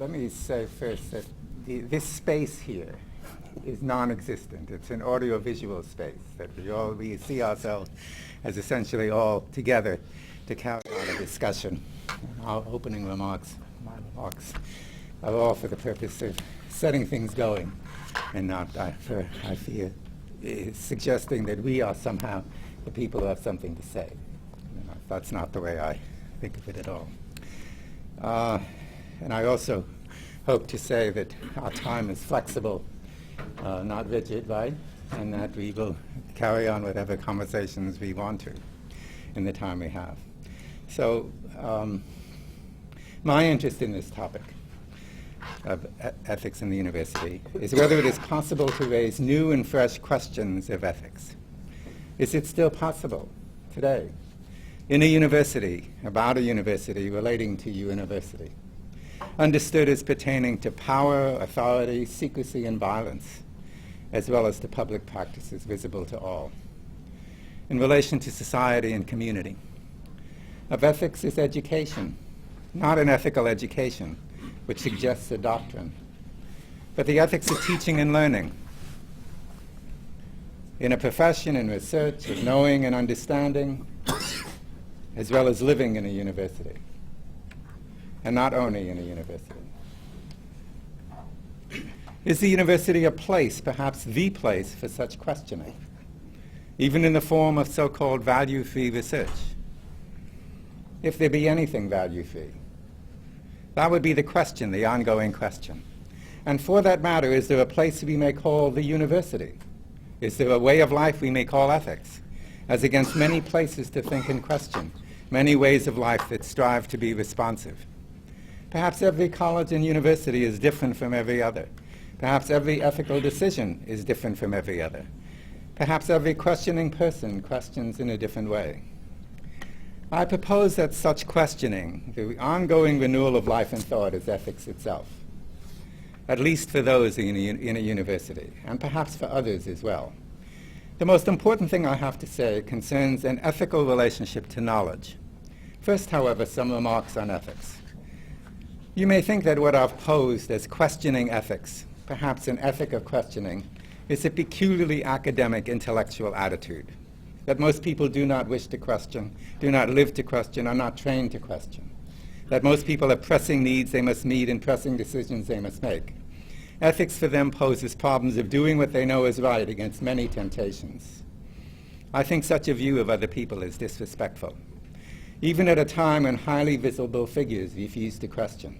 let me say first that this space here is non-existent. It's an audio-visual space that we see ourselves as essentially all together to carry on a discussion. Our opening remarks, my remarks, are all for the purpose of setting things going and not, I fear, suggesting that we are somehow the people who have something to say. That's not the way I think of it at all. And I also hope to say that our time is flexible, not rigid, right? And that we will carry on whatever conversations we want to in the time we have. So my interest in this topic of ethics in the university is whether it is possible to raise new and fresh questions of ethics. Is it still possible today in a university, about a university, relating to university, understood as pertaining to power, authority, secrecy, and violence, as well as to public practices visible to all, in relation to society and community? Of ethics is education, not an ethical education, which suggests a doctrine, but the ethics of teaching and learning, in a profession and research of knowing and understanding, as well as living in a university, and not only in a university. Is the university a place, perhaps the place, for such questioning, even in the form of so-called value-free research? If there be anything value-free, that would be the question, the ongoing question. And for that matter, is there a place we may call the university? Is there a way of life we may call ethics, as against many places to think and question, many ways of life that strive to be responsive? Perhaps every college and university is different from every other. Perhaps every ethical decision is different from every other. Perhaps every questioning person questions in a different way. I propose that such questioning, the ongoing renewal of life and thought, is ethics itself, at least for those in a university, and perhaps for others as well. The most important thing I have to say concerns an ethical relationship to knowledge. First, however, some remarks on ethics. You may think that what I've posed as questioning ethics, perhaps an ethic of questioning, is a peculiarly academic intellectual attitude, that most people do not wish to question, do not live to question, are not trained to question, that most people have pressing needs they must meet and pressing decisions they must make. Ethics for them poses problems of doing what they know is right against many temptations. I think such a view of other people is disrespectful, even at a time when highly visible figures refuse to question.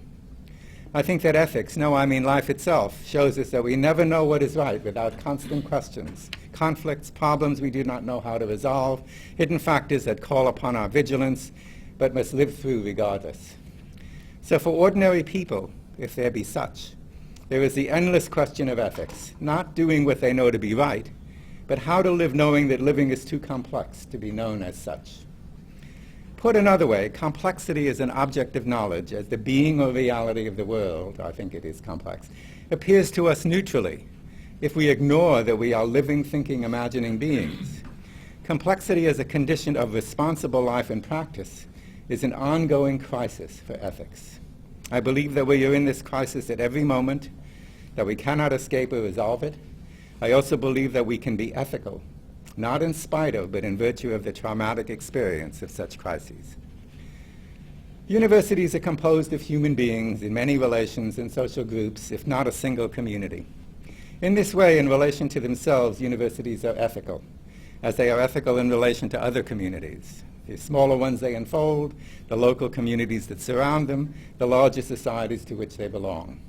I think that ethics, no, I mean life itself, shows us that we never know what is right without constant questions, conflicts, problems we do not know how to resolve, hidden factors that call upon our vigilance, but must live through regardless. So for ordinary people, if there be such, there is the endless question of ethics, not doing what they know to be right, but how to live knowing that living is too complex to be known as such. Put another way, complexity is an object of knowledge, as the being or reality of the world, I think it is complex, appears to us neutrally if we ignore that we are living, thinking, imagining beings. Complexity as a condition of responsible life and practice is an ongoing crisis for ethics. I believe that we are in this crisis at every moment, that we cannot escape or resolve it. I also believe that we can be ethical, not in spite of, but in virtue of the traumatic experience of such crises. Universities are composed of human beings in many relations and social groups, if not a single community. In this way, in relation to themselves, universities are ethical, as they are ethical in relation to other communities. The smaller ones they enfold, the local communities that surround them, the larger societies to which they belong.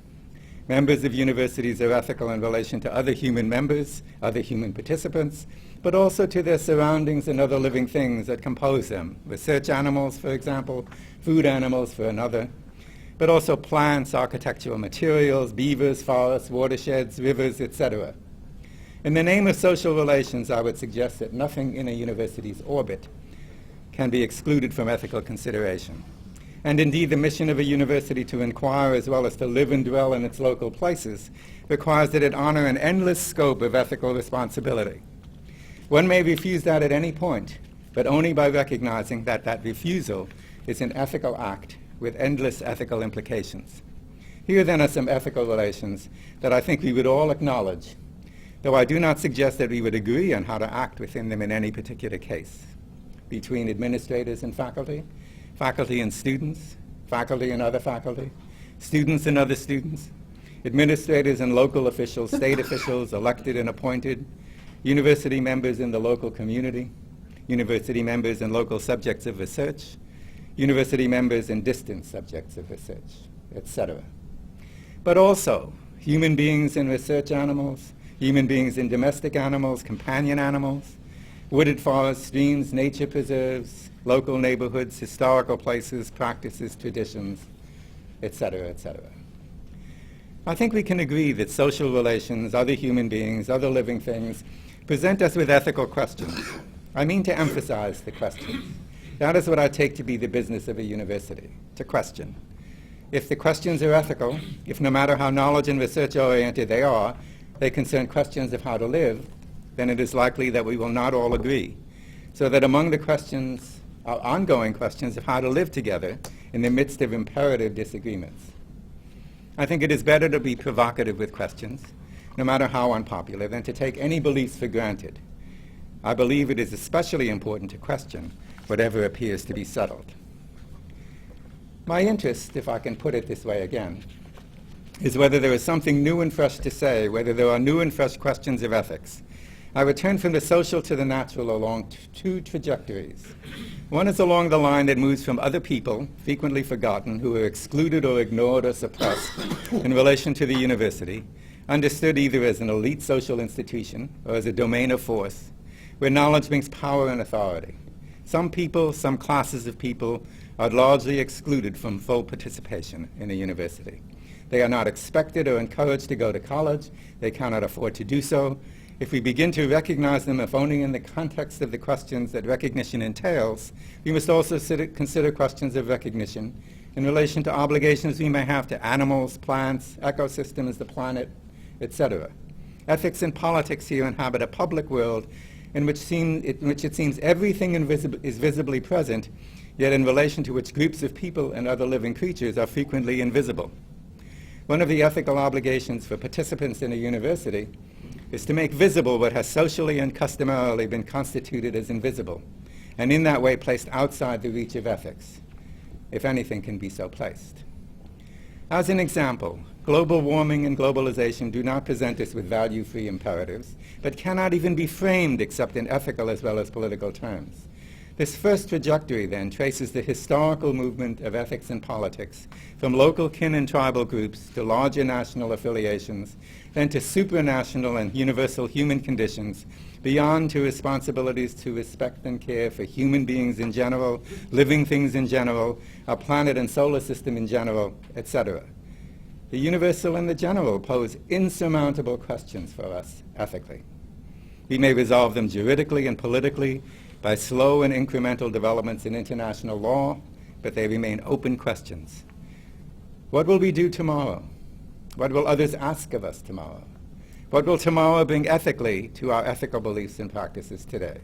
Members of universities are ethical in relation to other human members, other human participants, but also to their surroundings and other living things that compose them. Research animals, for example, food animals for another, but also plants, architectural materials, beavers, forests, watersheds, rivers, etc. In the name of social relations, I would suggest that nothing in a university's orbit can be excluded from ethical consideration. And indeed, the mission of a university to inquire as well as to live and dwell in its local places requires that it honor an endless scope of ethical responsibility. One may refuse that at any point, but only by recognizing that that refusal is an ethical act with endless ethical implications. Here then are some ethical relations that I think we would all acknowledge, though I do not suggest that we would agree on how to act within them in any particular case. Between administrators and faculty, faculty and students, faculty and other faculty, students and other students, administrators and local officials, state officials, elected and appointed, university members in the local community, university members in local subjects of research, university members in distant subjects of research, etc. But also human beings in research animals, human beings in domestic animals, companion animals, wooded forests, streams, nature preserves, local neighborhoods, historical places, practices, traditions, etc., etc. I think we can agree that social relations, other human beings, other living things, present us with ethical questions. I mean to emphasize the questions. That is what I take to be the business of a university, to question. If the questions are ethical, if no matter how knowledge and research-oriented they are, they concern questions of how to live, then it is likely that we will not all agree. So that among the questions are ongoing questions of how to live together in the midst of imperative disagreements. I think it is better to be provocative with questions, no matter how unpopular, than to take any beliefs for granted. I believe it is especially important to question whatever appears to be settled. My interest, if I can put it this way again, is whether there is something new and fresh to say, whether there are new and fresh questions of ethics. I return from the social to the natural along two trajectories. One is along the line that moves from other people, frequently forgotten, who are excluded or ignored or suppressed in relation to the university, understood either as an elite social institution or as a domain of force, where knowledge brings power and authority. Some people, some classes of people, are largely excluded from full participation in a university. They are not expected or encouraged to go to college. They cannot afford to do so. If we begin to recognize them, if only in the context of the questions that recognition entails, we must also consider questions of recognition in relation to obligations we may have to animals, plants, ecosystems, the planet, etc. Ethics and politics here inhabit a public world in which it seems everything is visibly present, yet in relation to which groups of people and other living creatures are frequently invisible. One of the ethical obligations for participants in a university is to make visible what has socially and customarily been constituted as invisible, and in that way placed outside the reach of ethics, if anything can be so placed. As an example, global warming and globalization do not present us with value-free imperatives, but cannot even be framed except in ethical as well as political terms. This first trajectory, then, traces the historical movement of ethics and politics from local kin and tribal groups to larger national affiliations, then to supranational and universal human conditions, beyond to responsibilities to respect and care for human beings in general, living things in general, our planet and solar system in general, etc. The universal and the general pose insurmountable questions for us ethically. We may resolve them juridically and politically by slow and incremental developments in international law, but they remain open questions. What will we do tomorrow? What will others ask of us tomorrow? What will tomorrow bring ethically to our ethical beliefs and practices today?